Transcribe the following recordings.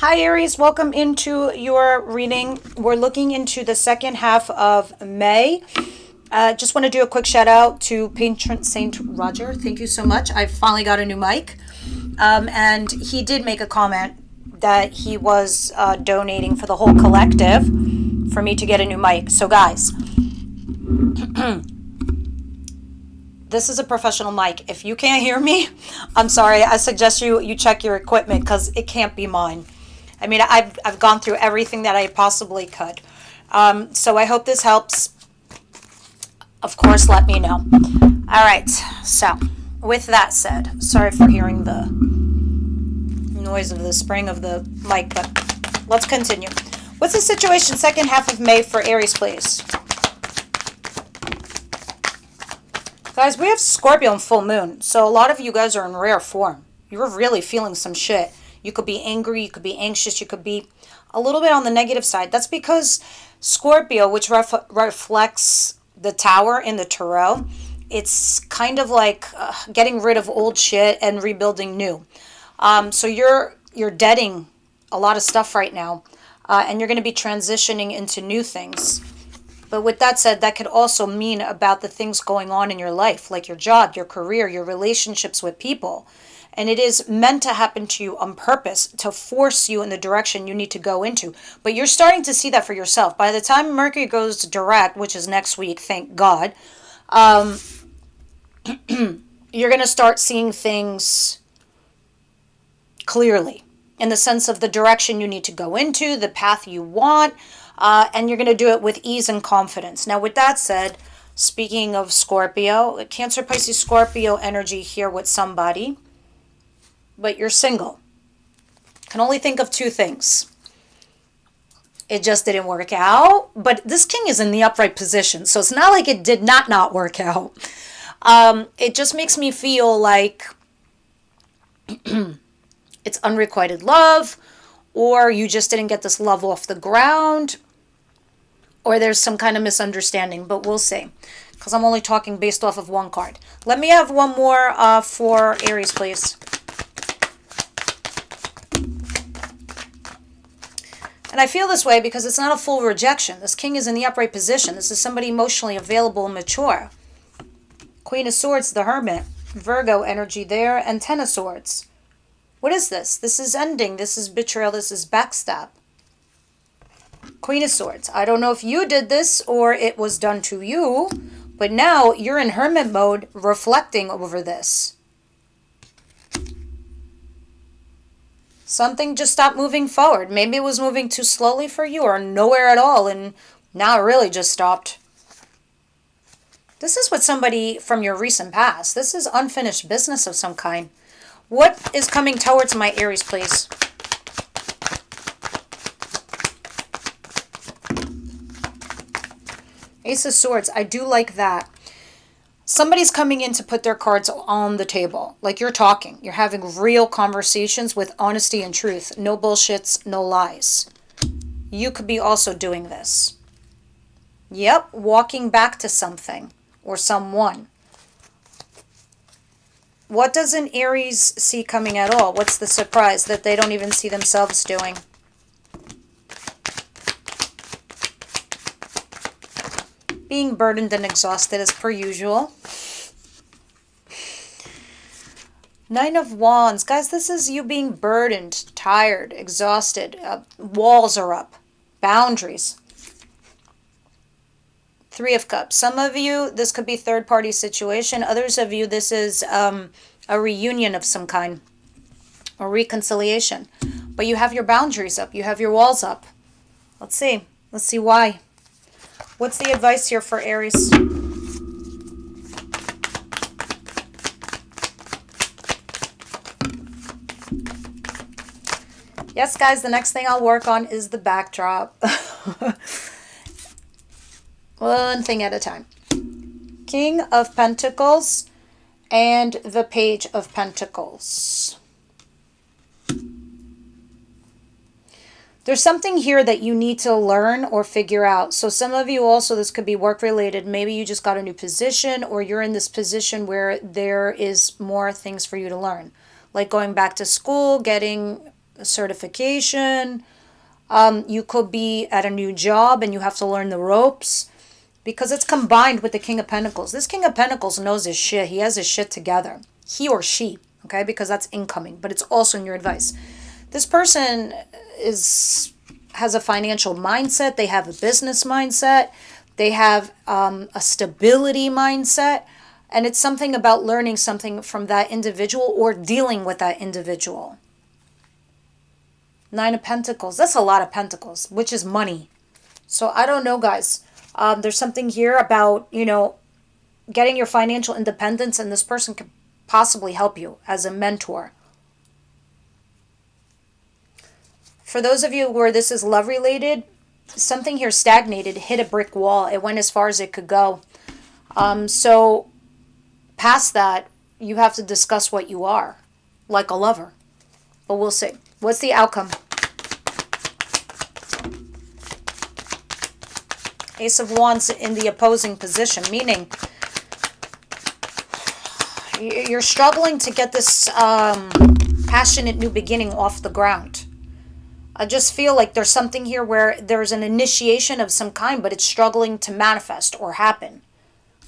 Hi Aries, welcome into your reading. We're looking into the second half of May. Just want to do a quick shout out to Patron Saint Roger. Thank you so much. I finally got a new mic. And he did make a comment that he was donating for the whole collective for me to get a new mic. So guys, this is a professional mic. If you can't hear me, I'm sorry. I suggest you check your equipment because it can't be mine. I mean, I've gone through everything that I possibly could. So I hope this helps. Of course, let me know. All right. So with that said, sorry for hearing the noise of the spring of the mic, but let's continue. What's the situation second half of May for Aries, please? Guys, we have Scorpio and full moon. So a lot of you guys are in rare form. You're really feeling some shit. You could be angry, you could be anxious, you could be a little bit on the negative side. That's because Scorpio, which reflects the Tower in the Tarot, it's kind of like getting rid of old shit and rebuilding new. So you're deading a lot of stuff right now, and you're going to be transitioning into new things. But with that said, that could also mean about the things going on in your life, like your job, your career, your relationships with people. And it is meant to happen to you on purpose to force you in the direction you need to go into. But you're starting to see that for yourself. By the time Mercury goes direct, which is next week, thank God, you're going to start seeing things clearly in the sense of the direction you need to go into, the path you want, and you're going to do it with ease and confidence. Now, with that said, speaking of Scorpio, Cancer, Pisces, Scorpio energy here with somebody, but you're single. Can only think of two things. It just didn't work out, but this king is in the upright position, so it's not like it did not work out. It just makes me feel like it's unrequited love, or you just didn't get this love off the ground, or there's some kind of misunderstanding, but we'll see, because I'm only talking based off of one card. Let me have one more for Aries, please. And I feel this way because it's not a full rejection. This king is in the upright position. This is somebody emotionally available and mature. Queen of Swords, the Hermit. Virgo energy there. And Ten of Swords. What is this? This is ending. This is betrayal. This is backstab. Queen of Swords. I don't know if you did this or it was done to you. But now you're in hermit mode reflecting over this. Something just stopped moving forward. Maybe it was moving too slowly for you or nowhere at all, and now it really just stopped. This is with somebody from your recent past. This is unfinished business of some kind. What is coming towards my Aries, please? Ace of Swords. I do like that. Somebody's coming in to put their cards on the table. Like you're talking. You're having real conversations with honesty and truth. No bullshits, no lies. You could be also doing this. Yep, walking back to something or someone. What does an Aries see coming at all? What's the surprise that they don't even see themselves doing? Being burdened and exhausted as per usual. Nine of Wands. Guys, this is you being burdened, tired, exhausted. Walls are up. Boundaries. Three of Cups. Some of you, this could be third-party situation. Others of you, this is a reunion of some kind. Or reconciliation. But you have your boundaries up. You have your walls up. Let's see. Let's see why. What's the advice here for Aries? Yes, guys, the next thing I'll work on is the backdrop. One thing at a time. King of Pentacles and the Page of Pentacles. There's something here that you need to learn or figure out. So some of you also, this could be work related. Maybe you just got a new position or you're in this position where there is more things for you to learn. Like going back to school, getting a certification. You could be at a new job and you have to learn the ropes, because it's combined with the King of Pentacles. This King of Pentacles knows his shit. He has his shit together. He or she, okay? Because that's incoming, but it's also in your advice. This person has a financial mindset. They have a business mindset. They have a stability mindset. And it's something about learning something from that individual or dealing with that individual. Nine of Pentacles. That's a lot of pentacles, which is money. So I don't know, guys. There's something here about, you know, getting your financial independence, and this person could possibly help you as a mentor. For those of you where this is love related, something here stagnated, hit a brick wall. It went as far as it could go. So past that, you have to discuss what you are, like a lover. But we'll see. What's the outcome? Ace of Wands in the opposing position, meaning you're struggling to get this passionate new beginning off the ground. I just feel like there's something here where there's an initiation of some kind, but it's struggling to manifest or happen.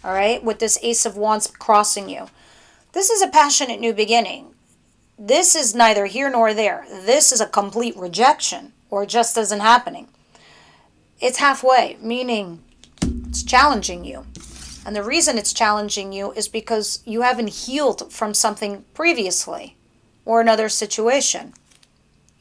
All right, with this Ace of Wands crossing you. This is a passionate new beginning. This is neither here nor there. This is a complete rejection, or it just isn't happening. It's halfway, meaning it's challenging you. And the reason it's challenging you is because you haven't healed from something previously or another situation.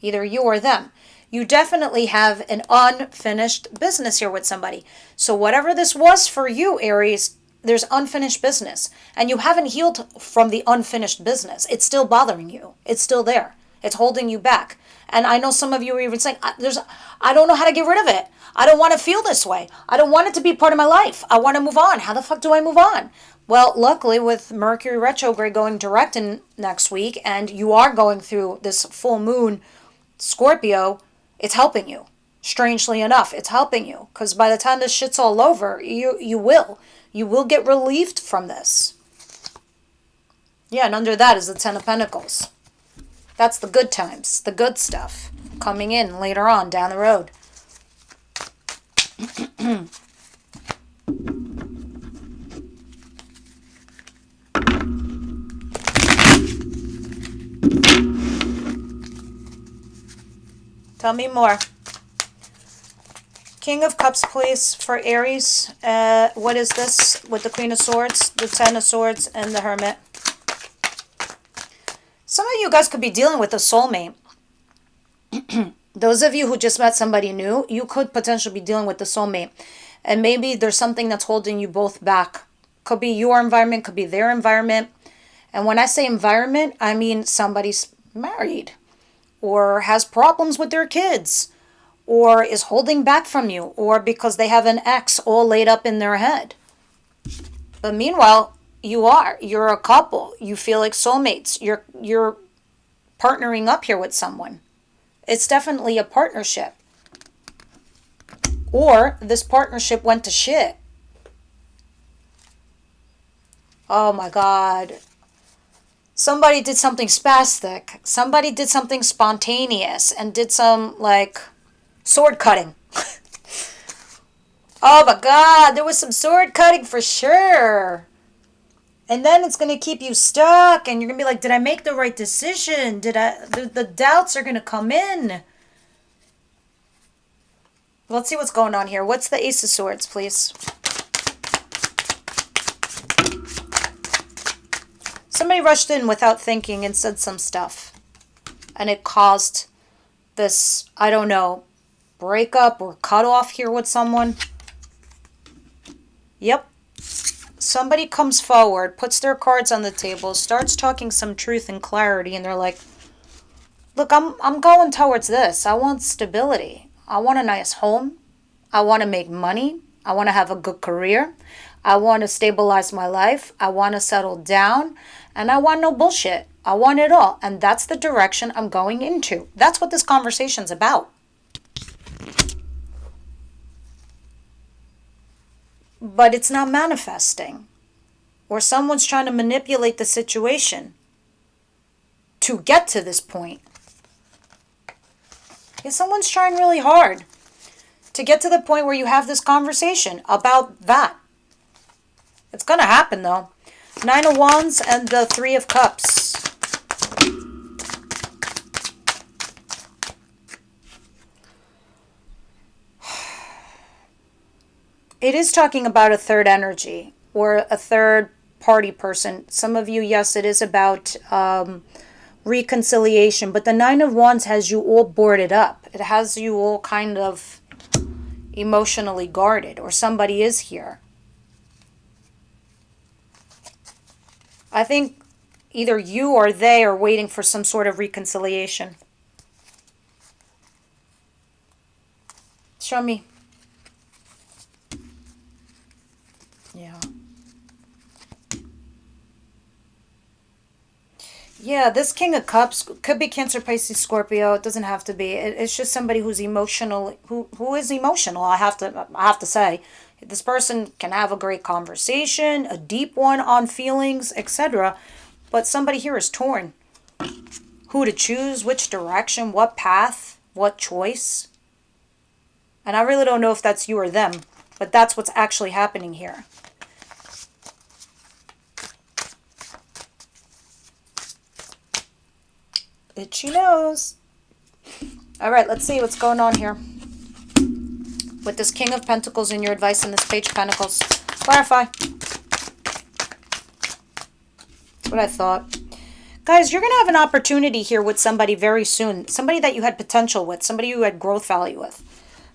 Either you or them. You definitely have an unfinished business here with somebody. So whatever this was for you, Aries, there's unfinished business. And you haven't healed from the unfinished business. It's still bothering you. It's still there. It's holding you back. And I know some of you are even saying, I don't know how to get rid of it. I don't want to feel this way. I don't want it to be part of my life. I want to move on. How the fuck do I move on? Well, luckily with Mercury retrograde going direct in next week, and you are going through this full moon Scorpio, it's helping you. Strangely enough, it's helping you. Because by the time this shit's all over, you will get relieved from this. Yeah, and under that is the Ten of Pentacles. That's the good times, the good stuff coming in later on down the road. Tell me more. King of Cups, please, for Aries. What is this with the Queen of Swords, the Ten of Swords, and the Hermit? Some of you guys could be dealing with a soulmate. Those of you who just met somebody new, you could potentially be dealing with the soulmate. And maybe there's something that's holding you both back. Could be your environment, could be their environment. And when I say environment, I mean somebody's married, or has problems with their kids, or is holding back from you, or because they have an ex all laid up in their head. But meanwhile, you're a couple. You feel like soulmates. You're partnering up here with someone. It's definitely a partnership. Or this partnership went to shit. Oh my God. Somebody did something spastic. Somebody did something spontaneous and did some, like, sword cutting. Oh my God, there was some sword cutting for sure. And then it's going to keep you stuck, and you're going to be like, did I make the right decision? The doubts are going to come in. Let's see what's going on here. What's the Ace of Swords, please? Somebody rushed in without thinking and said some stuff. And it caused this, I don't know, breakup or cut off here with someone. Yep. Somebody comes forward, puts their cards on the table, starts talking some truth and clarity, and they're like, look, I'm going towards this. I want stability. I want a nice home. I want to make money. I want to have a good career. I want to stabilize my life. I want to settle down. And I want no bullshit. I want it all. And that's the direction I'm going into. That's what this conversation's about. But it's not manifesting. Or someone's trying to manipulate the situation to get to this point. Yeah, someone's trying really hard to get to the point where you have this conversation about that. It's going to happen, though. 9 of Wands and the 3 of Cups. It is talking about a third energy or a third party person. Some of you, yes, it is about reconciliation. But the 9 of Wands has you all boarded up. It has you all kind of emotionally guarded, or somebody is here. I think either you or they are waiting for some sort of reconciliation. Show me. Yeah. Yeah, this King of Cups could be Cancer, Pisces, Scorpio. It doesn't have to be. It's just somebody who's emotional, who is emotional. I have to say, this person can have a great conversation, a deep one on feelings, etc. But somebody here is torn. Who to choose, which direction, what path, what choice. And I really don't know if that's you or them, but that's what's actually happening here. Itchy nose. All right, let's see what's going on here with this King of Pentacles and your advice in this Page of Pentacles. Clarify. That's what I thought. Guys, you're going to have an opportunity here with somebody very soon. Somebody that you had potential with. Somebody you had growth value with.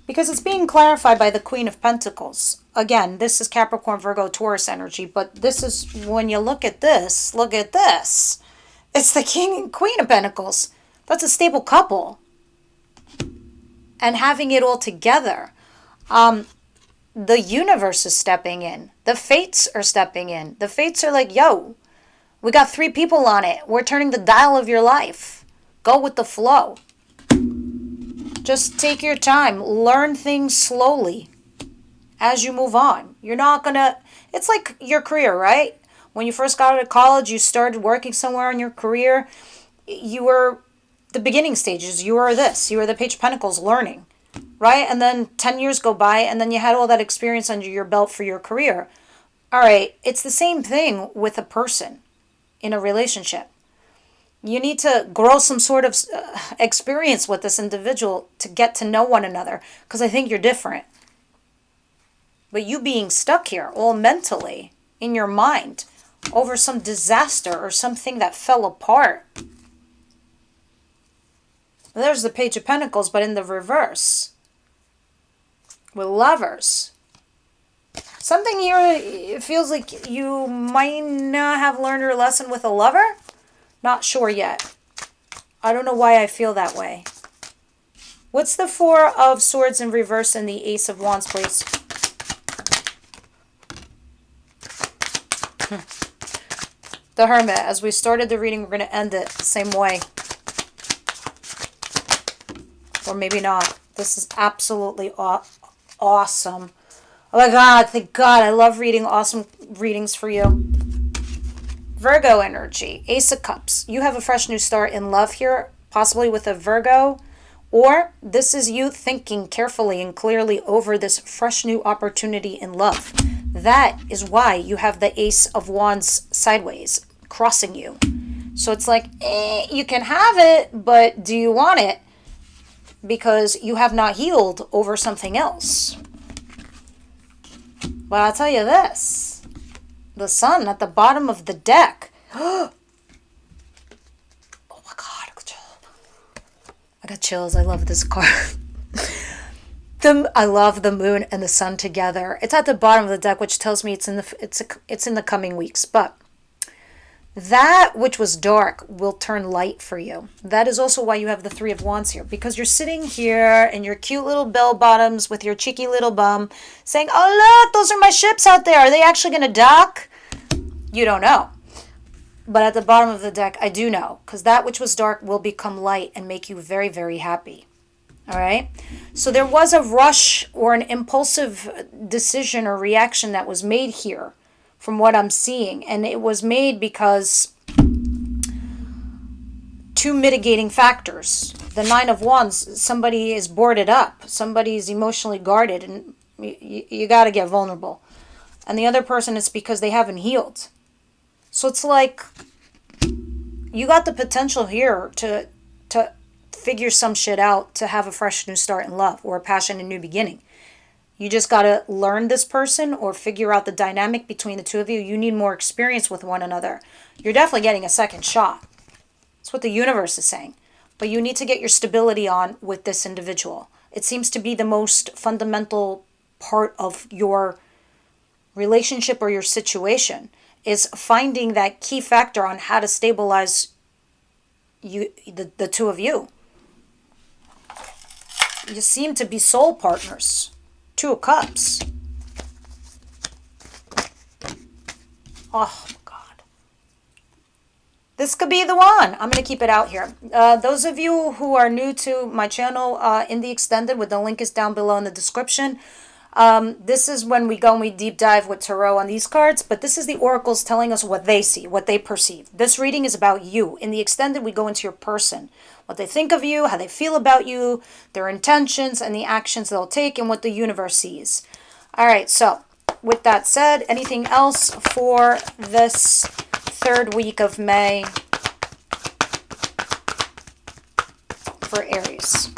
Because it's being clarified by the Queen of Pentacles. Again, this is Capricorn, Virgo, Taurus energy. But this is, when you look at this, look at this. It's the King and Queen of Pentacles. That's a stable couple. And having it all together. The universe is stepping in. The fates are stepping in. The fates are like, yo, we got 3 people on it. We're turning the dial of your life. Go with the flow. Just take your time. Learn things slowly as you move on. You're not going to... It's like your career, right? When you first got out of college, you started working somewhere in your career. You were the beginning stages. You were this. You were the Page of Pentacles learning, right? And then 10 years go by, and then you had all that experience under your belt for your career. All right, it's the same thing with a person in a relationship. You need to grow some sort of experience with this individual to get to know one another, because I think you're different. But you being stuck here, all mentally, in your mind, over some disaster or something that fell apart. There's the Page of Pentacles, but in the reverse. With Lovers. Something here, it feels like you might not have learned your lesson with a lover. Not sure yet. I don't know why I feel that way. What's the 4 of Swords in reverse and the Ace of Wands, please? The Hermit. As we started the reading, we're going to end it the same way. Or maybe not. This is absolutely awesome. Oh my God, thank God. I love reading awesome readings for you. Virgo energy. Ace of Cups. You have a fresh new start in love here, possibly with a Virgo. Or this is you thinking carefully and clearly over this fresh new opportunity in love. That is why you have the Ace of Wands sideways crossing you. So it's like, you can have it, but do you want it? Because you have not healed over something else. But I'll tell you this. The Sun at the bottom of the deck. Oh my God, I got chills. I love this card. I love the Moon and the Sun together. It's at the bottom of the deck, which tells me it's in the coming weeks. But that which was dark will turn light for you. That is also why you have the 3 of Wands here, because you're sitting here in your cute little bell bottoms with your cheeky little bum, saying, "Oh look, those are my ships out there. Are they actually going to dock?" You don't know. But at the bottom of the deck, I do know, because that which was dark will become light and make you very, very happy. All right. So there was a rush or an impulsive decision or reaction that was made here from what I'm seeing. And it was made because two mitigating factors. The Nine of Wands, somebody is boarded up. Somebody's emotionally guarded, and you got to get vulnerable. And the other person, it's because they haven't healed. So it's like you got the potential here to figure some shit out, to have a fresh new start in love or a passionate new beginning. You just got to learn this person or figure out the dynamic between the two of you. You need more experience with one another. You're definitely getting a second shot. That's what the universe is saying. But you need to get your stability on with this individual. It seems to be the most fundamental part of your relationship or your situation, is finding that key factor on how to stabilize the two of you. You seem to be soul partners. Two of Cups. Oh, my God. This could be the one. I'm going to keep it out here. Those of you who are new to my channel, in the extended, with the link is down below in the description. This is when we go and we deep dive with tarot on these cards, but this is the oracles telling us what they see, what they perceive. This reading is about you. In the extended, we go into your person, what they think of you, how they feel about you, their intentions, and the actions they'll take, and what the universe sees. All right, so with that said, anything else for this third week of May for Aries?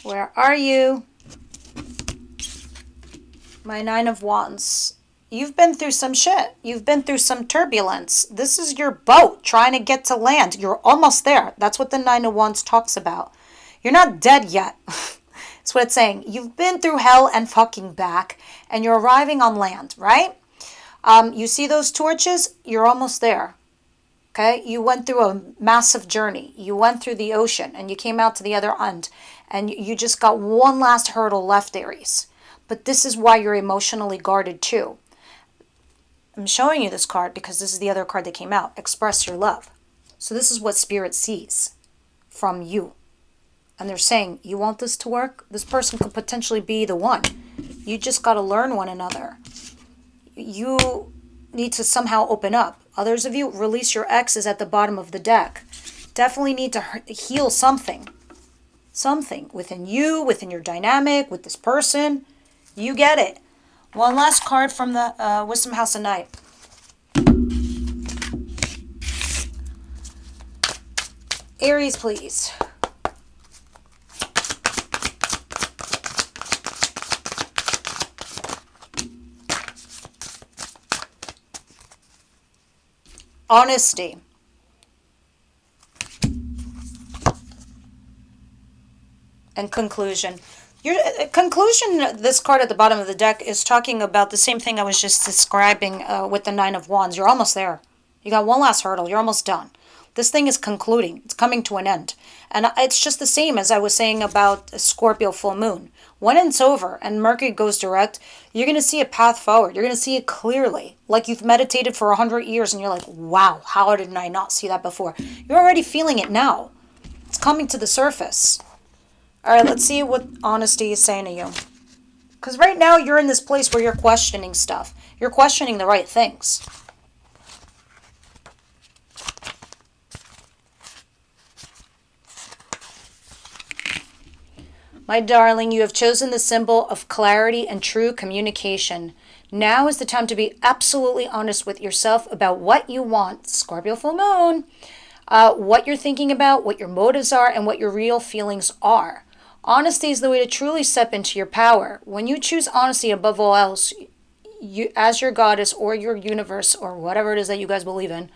Where are you? My Nine of Wands. You've been through some shit. You've been through some turbulence. This is your boat trying to get to land. You're almost there. That's what the Nine of Wands talks about. You're not dead yet. That's what it's saying. You've been through hell and fucking back, and you're arriving on land, right? You see those torches? You're almost there. Okay? You went through a massive journey. You went through the ocean, and you came out to the other end. And you just got one last hurdle left, Aries. But this is why you're emotionally guarded too. I'm showing you this card because this is the other card that came out. Express your love. So this is what Spirit sees from you. And they're saying, you want this to work? This person could potentially be the one. You just got to learn one another. You need to somehow open up. Others of you, release your exes at the bottom of the deck. Definitely need to heal something. Something within you, within your dynamic, with this person. You get it. One last card from the Wisdom House of Night. Aries, please. Honesty. And conclusion. Your conclusion, this card at the bottom of the deck, is talking about the same thing I was just describing with the Nine of Wands. You're almost there. You got one last hurdle. You're almost done. This thing is concluding. It's coming to an end. And it's just the same as I was saying about Scorpio full moon. When it's over and Mercury goes direct, you're going to see a path forward. You're going to see it clearly. Like you've meditated for 100 years and you're like, wow, how did I not see that before? You're already feeling it now. It's coming to the surface. All right, let's see what honesty is saying to you. Because right now you're in this place where you're questioning stuff. You're questioning the right things. My darling, you have chosen the symbol of clarity and true communication. Now is the time to be absolutely honest with yourself about what you want, Scorpio full moon, what you're thinking about, what your motives are, and what your real feelings are. Honesty is the way to truly step into your power. When you choose honesty above all else, you, as your goddess or your universe or whatever it is that you guys believe in,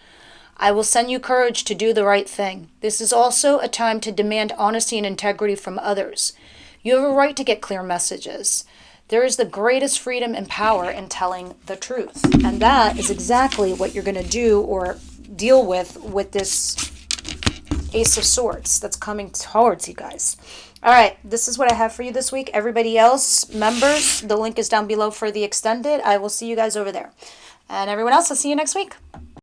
I will send you courage to do the right thing. This is also a time to demand honesty and integrity from others. You have a right to get clear messages. There is the greatest freedom and power in telling the truth. And that is exactly what you're going to do or deal with this Ace of Swords that's coming towards you guys. All right, this is what I have for you this week. Everybody else, members, the link is down below for the extended. I will see you guys over there. And everyone else, I'll see you next week.